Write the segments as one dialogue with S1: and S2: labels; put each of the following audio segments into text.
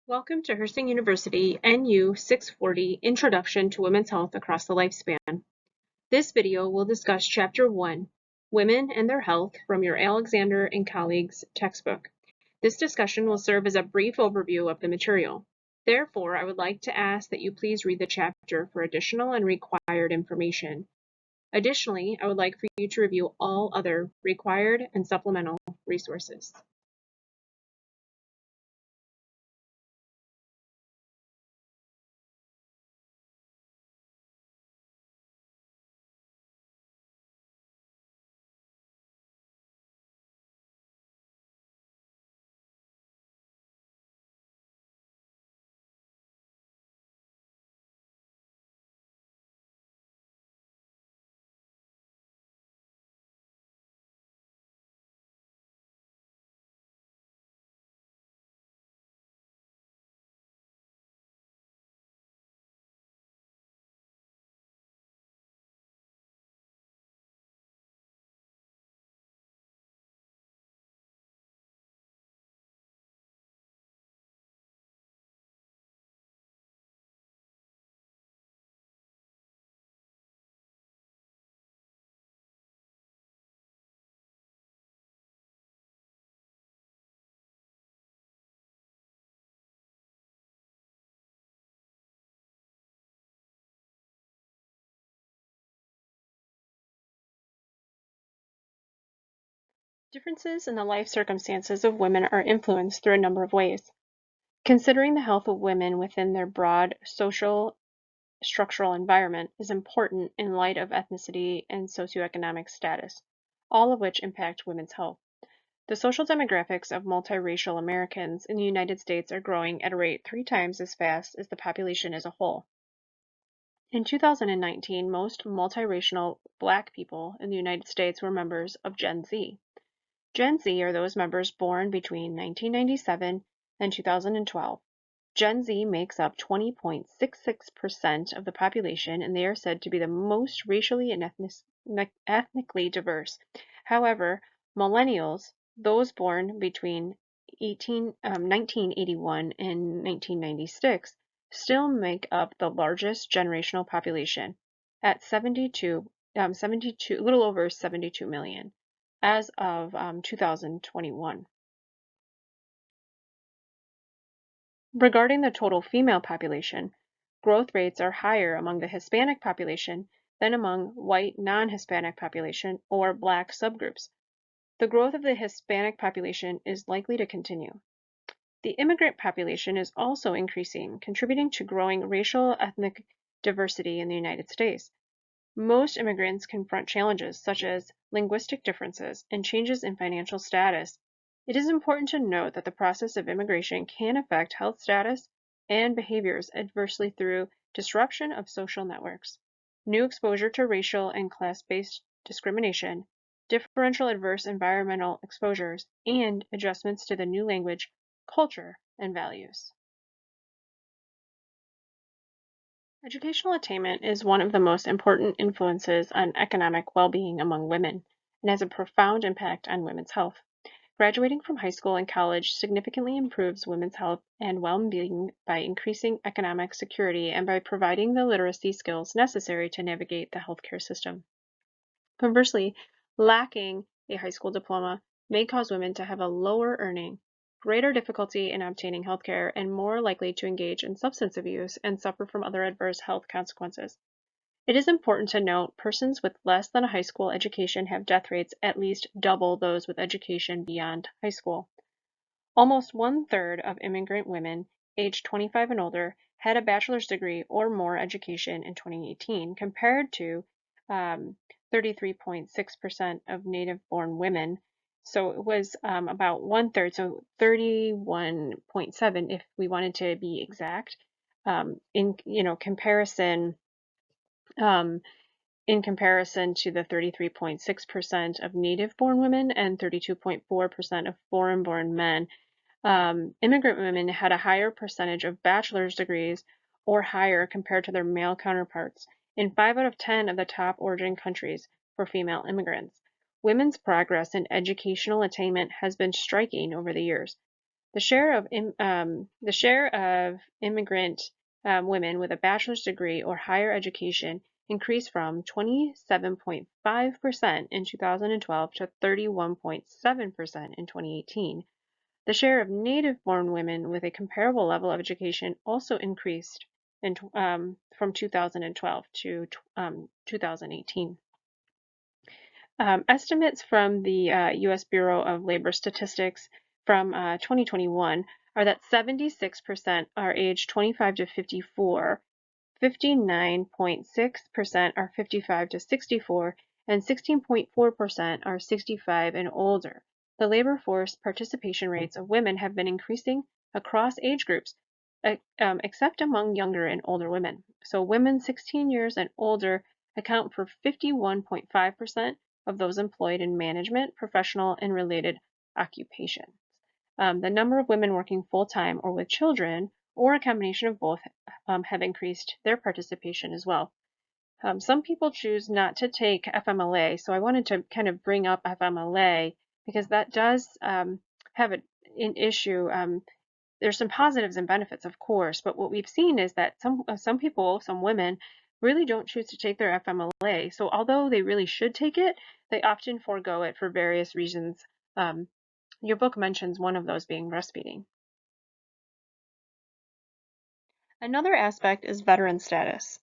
S1: Welcome to Hersing University NU 640 Introduction to Women's Health Across the Lifespan. This video will discuss Chapter 1, Women and Their Health from your Alexander and colleagues textbook. This discussion will serve as a brief overview of the material. Therefore, I would like to ask that you please read the chapter for additional and required information. Additionally, I would like for you to review all other required and supplemental resources. Differences in the life circumstances of women are influenced through a number of ways. Considering the health of women within their broad social structural environment is important in light of ethnicity and socioeconomic status, all of which impact women's health. The social demographics of multiracial Americans in the United States are growing at a rate 3 times as fast as the population as a whole. In 2019, most multiracial Black people in the United States were members of Gen Z. Gen Z are those members born between 1997 and 2012. Gen Z makes up 20.66% of the population, and they are said to be the most racially and ethnically diverse. However, millennials, those born between 1981 and 1996, still make up the largest generational population at 72, a little over 72 million as of 2021. Regarding the total female population, growth rates are higher among the Hispanic population than among white non-Hispanic population or Black subgroups. The growth of the Hispanic population is likely to continue. The immigrant population is also increasing, contributing to growing racial ethnic diversity in the United States. Most immigrants confront challenges such as linguistic differences and changes in financial status. It is important to note that the process of immigration can affect health status and behaviors adversely through disruption of social networks, new exposure to racial and class-based discrimination, differential adverse environmental exposures, and adjustments to the new language, culture, and values. Educational attainment is one of the most important influences on economic well-being among women and has a profound impact on women's health. Graduating from high school and college significantly improves women's health and well-being by increasing economic security and by providing the literacy skills necessary to navigate the healthcare system. Conversely, lacking a high school diploma may cause women to have a lower earning, greater difficulty in obtaining healthcare, and more likely to engage in substance abuse and suffer from other adverse health consequences. It is important to note persons with less than a high school education have death rates at least double those with education beyond high school. Almost 1/3 of immigrant women aged 25 and older had a bachelor's degree or more education in 2018, compared to 33.6% of native-born women. So it was about 1/3, so 31.7 if we wanted to be exact. In comparison to the 33.6% of native-born women and 32.4% of foreign-born men. Immigrant women had a higher percentage of bachelor's degrees or higher compared to their male counterparts in 5 out of 10 of the top origin countries for female immigrants. Women's progress in educational attainment has been striking over the years. The share of immigrant women with a bachelor's degree or higher education increased from 27.5% in 2012 to 31.7% in 2018. The share of native-born women with a comparable level of education also increased from 2012 to 2018. Estimates from the U.S. Bureau of Labor Statistics from 2021 are that 76% are aged 25 to 54, 59.6% are 55 to 64, and 16.4% are 65 and older. The labor force participation rates of women have been increasing across age groups, except among younger and older women. So women 16 years and older account for 51.5% of those employed in management, professional, and related occupations. The number of women working full-time or with children, or a combination of both, have increased their participation as well. Some people choose not to take FMLA, so I wanted to kind of bring up FMLA because that does have an issue. There's some positives and benefits, of course, but what we've seen is that some people, some women, really don't choose to take their FMLA. So although they really should take it, they often forego it for various reasons. Your book mentions one of those being breastfeeding. Another aspect is veteran status.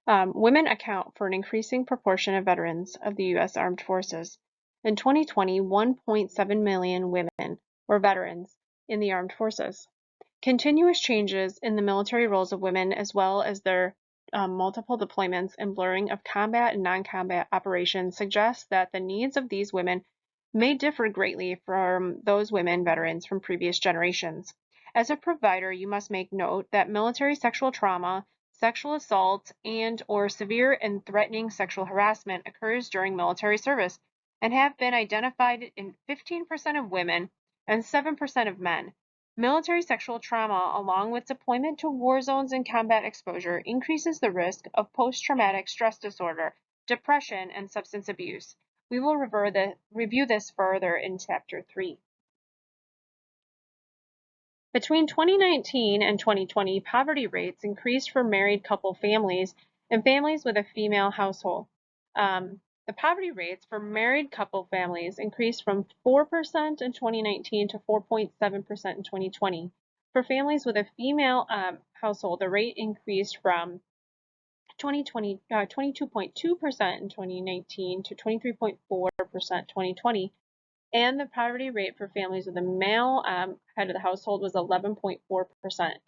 S1: Women account for an increasing proportion of veterans of the U.S. Armed Forces. In 2020, 1.7 million women were veterans in the armed forces. Continuous changes in the military roles of women, as well as their multiple deployments and blurring of combat and non-combat operations, suggest that the needs of these women may differ greatly from those women veterans from previous generations. As a provider, you must make note that military sexual trauma, sexual assault, and/or severe and threatening sexual harassment occurs during military service and have been identified in 15% of women and 7% of men. Military sexual trauma, along with deployment to war zones and combat exposure, increases the risk of post-traumatic stress disorder, depression, and substance abuse. We will review this further in Chapter 3. Between 2019 and 2020, poverty rates increased for married couple families and families with a female household. The poverty rates for married couple families increased from 4% in 2019 to 4.7% in 2020. For families with a female household, the rate increased from 22.2% in 2019 to 23.4% in 2020. And the poverty rate for families with a male head of the household was 11.4%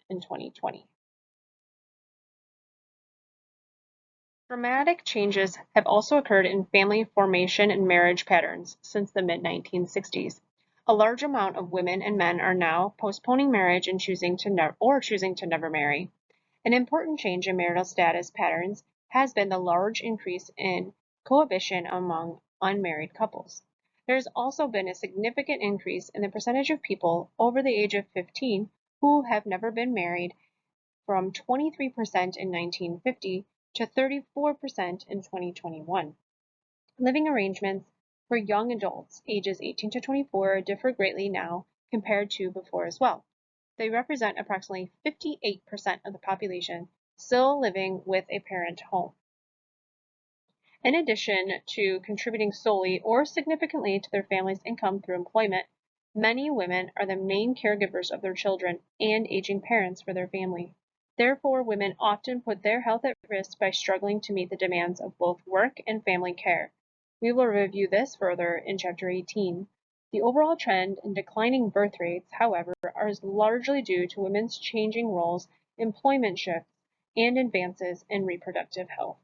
S1: in 2020. Dramatic changes have also occurred in family formation and marriage patterns since the mid-1960s. A large amount of women and men are now postponing marriage and choosing to never marry. An important change in marital status patterns has been the large increase in cohabitation among unmarried couples. There has also been a significant increase in the percentage of people over the age of 15 who have never been married, from 23% in 1950 to 34% in 2021. Living arrangements for young adults ages 18 to 24 differ greatly now compared to before as well. They represent approximately 58% of the population still living with a parent home. In addition to contributing solely or significantly to their family's income through employment, many women are the main caregivers of their children and aging parents for their family. Therefore, women often put their health at risk by struggling to meet the demands of both work and family care. We will review this further in Chapter 18. The overall trend in declining birth rates, however, is largely due to women's changing roles, employment shifts, and advances in reproductive health.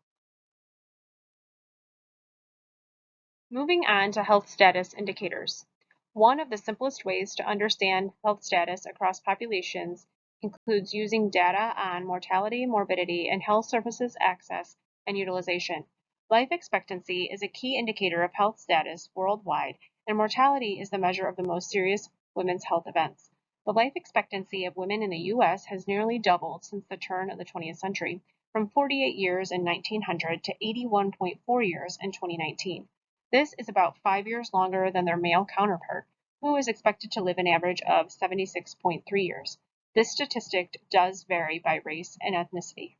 S1: Moving on to health status indicators. One of the simplest ways to understand health status across populations includes using data on mortality, morbidity, and health services access and utilization. Life expectancy is a key indicator of health status worldwide, and mortality is the measure of the most serious women's health events. The life expectancy of women in the U.S. has nearly doubled since the turn of the 20th century, from 48 years in 1900 to 81.4 years in 2019. This is about 5 years longer than their male counterpart. who is expected to live an average of 76.3 years. This statistic does vary by race and ethnicity.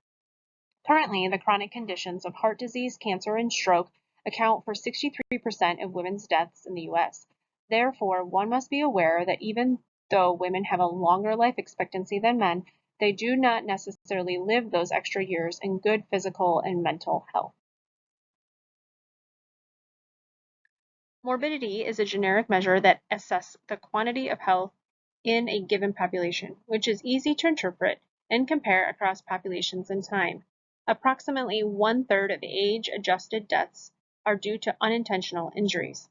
S1: Currently, the chronic conditions of heart disease, cancer, and stroke account for 63% of women's deaths in the US. Therefore, one must be aware that even though women have a longer life expectancy than men, they do not necessarily live those extra years in good physical and mental health. Morbidity is a generic measure that assesses the quantity of health in a given population, which is easy to interpret and compare across populations in time. Approximately one-third of age-adjusted deaths are due to unintentional injuries.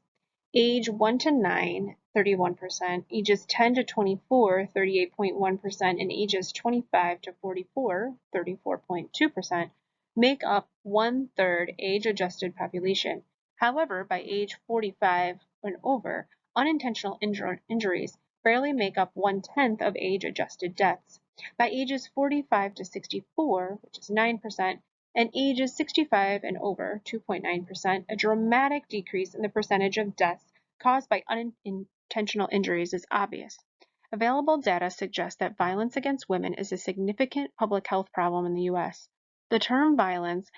S1: Age 1 to 9, 31%, ages 10 to 24, 38.1%, and ages 25 to 44, 34.2%, make up one-third age-adjusted population. However, by age 45 and over, unintentional injuries barely make up one-tenth of age-adjusted deaths. By ages 45 to 64, which is 9%, and ages 65 and over, 2.9%, a dramatic decrease in the percentage of deaths caused by unintentional injuries is obvious. Available data suggest that violence against women is a significant public health problem in the U.S. The term violence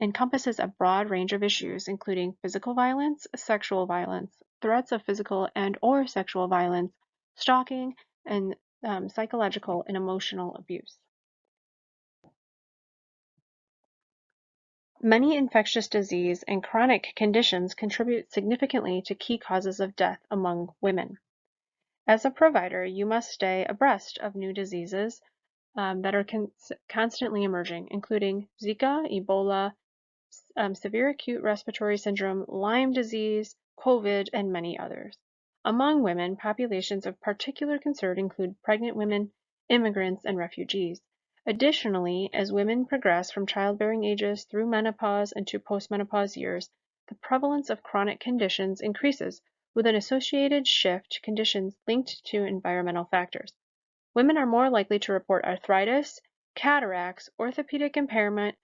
S1: encompasses a broad range of issues, including physical violence, sexual violence, threats of physical and/or sexual violence, stalking, and psychological and emotional abuse. Many infectious disease and chronic conditions contribute significantly to key causes of death among women. As a provider, you must stay abreast of new diseases that are constantly emerging, including Zika, Ebola, severe acute respiratory syndrome, Lyme disease, COVID, and many others. Among women, populations of particular concern include pregnant women, immigrants, and refugees. Additionally, as women progress from childbearing ages through menopause and to postmenopause years, the prevalence of chronic conditions increases, with an associated shift to conditions linked to environmental factors. Women are more likely to report arthritis, cataracts, orthopedic impairment,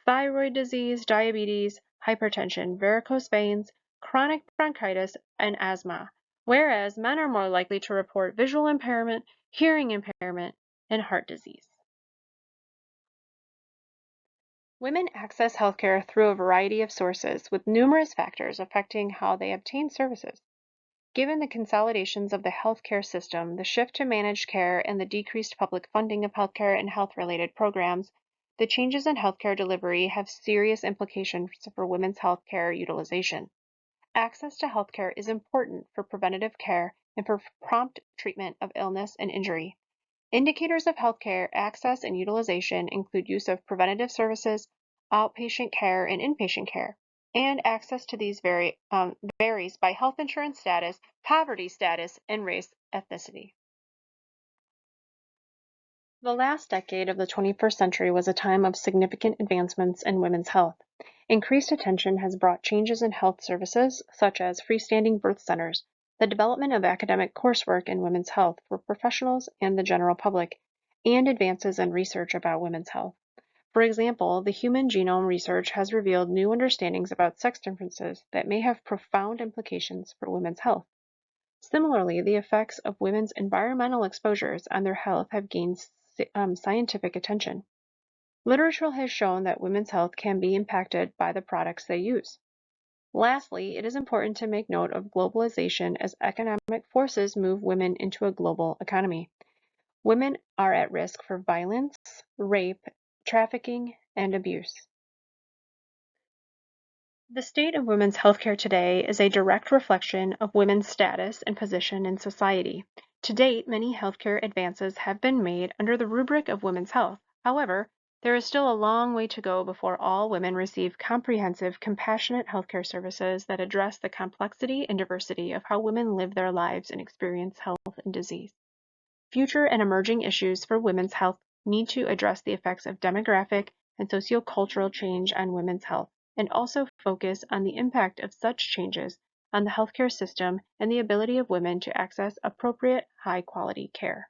S1: thyroid disease, diabetes, hypertension, varicose veins, chronic bronchitis, and asthma, whereas men are more likely to report visual impairment, hearing impairment, and heart disease. Women access healthcare through a variety of sources, with numerous factors affecting how they obtain services. Given the consolidations of the healthcare system, the shift to managed care, and the decreased public funding of healthcare and health-related programs, the changes in healthcare delivery have serious implications for women's healthcare utilization. Access to healthcare is important for preventative care and for prompt treatment of illness and injury. Indicators of healthcare access and utilization include use of preventative services, outpatient care, and inpatient care, and access to these varies by health insurance status, poverty status, and race ethnicity. The last decade of the 21st century was a time of significant advancements in women's health. Increased attention has brought changes in health services, such as freestanding birth centers, the development of academic coursework in women's health for professionals and the general public, and advances in research about women's health. For example, the human genome research has revealed new understandings about sex differences that may have profound implications for women's health. Similarly, the effects of women's environmental exposures on their health have gained scientific attention. Literature has shown that women's health can be impacted by the products they use. Lastly, it is important to make note of globalization as economic forces move women into a global economy. Women are at risk for violence, rape, trafficking, and abuse. The state of women's healthcare today is a direct reflection of women's status and position in society. To date, many healthcare advances have been made under the rubric of women's health. However, there is still a long way to go before all women receive comprehensive, compassionate healthcare services that address the complexity and diversity of how women live their lives and experience health and disease. Future and emerging issues for women's health need to address the effects of demographic and sociocultural change on women's health, and also focus on the impact of such changes on the healthcare system and the ability of women to access appropriate, high-quality care.